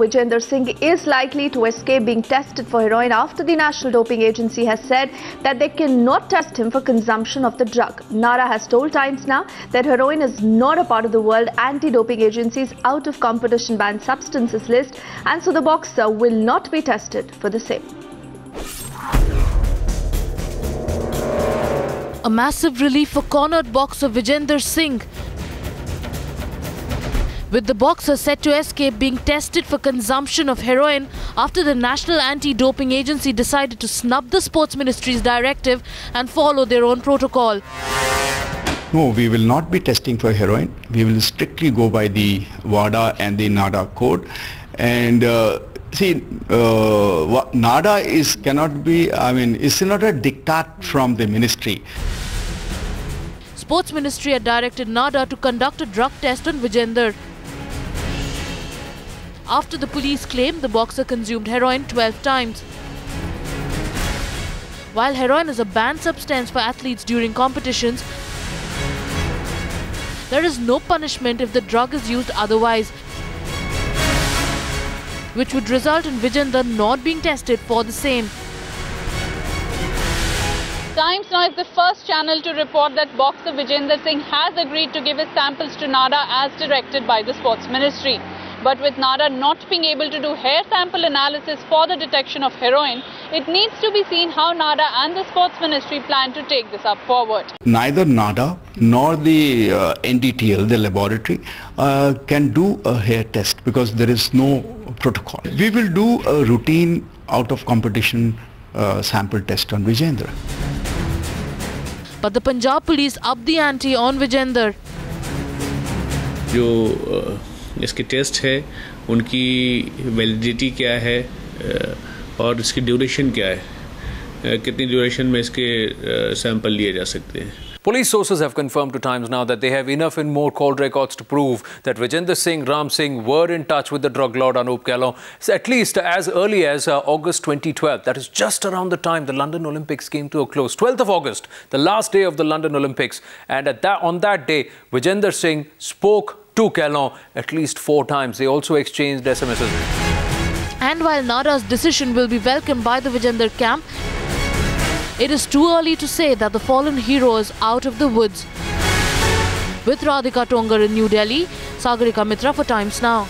Vijender Singh is likely to escape being tested for heroin after the National Doping Agency has said that they cannot test him for consumption of the drug. NADA has told Times Now that heroin is not a part of the World Anti-Doping Agency's out-of-competition banned substances list, and so the boxer will not be tested for the same. A massive relief for cornered boxer Vijender Singh, with the boxer set to escape being tested for consumption of heroin after the National Anti-Doping Agency decided to snub the Sports Ministry's directive and follow their own protocol. No, we will not be testing for heroin. We will strictly go by the WADA and the NADA code. And NADA is not a diktat from the ministry. Sports Ministry had directed NADA to conduct a drug test on Vijender after the police claimed the boxer consumed heroin 12 times. While heroin is a banned substance for athletes during competitions, there is no punishment if the drug is used otherwise, which would result in Vijender not being tested for the same. Times Now is the first channel to report that boxer Vijender Singh has agreed to give his samples to NADA as directed by the Sports Ministry. But with NADA not being able to do hair sample analysis for the detection of heroin, it needs to be seen how NADA and the Sports Ministry plan to take this up forward. Neither NADA nor the NDTL, the laboratory, can do a hair test because there is no protocol. We will do a routine out-of-competition sample test on Vijender. But the Punjab police upped the ante on Vijender. जो इसके test है उनकी validity क्या है और इसकी duration क्या है, कितनी ड्यूरेशन में इसके सैंपल लिए जा सकते हैं. Police sources have confirmed to Times Now that they have enough and more call records to prove that Vijender Singh, Ram Singh were in touch with the drug lord Anup Kahlon at least as early as August 2012. That is just around the time the London Olympics came to a close. 12th of August, the last day of the London Olympics. And on that day, Vijender Singh spoke to Kahlon at least 4 times. They also exchanged SMSs. And while NADA's decision will be welcomed by the Vijender camp, it is too early to say that the fallen hero is out of the woods. With Radhika Tongar in New Delhi, Sagarika Mitra for Times Now.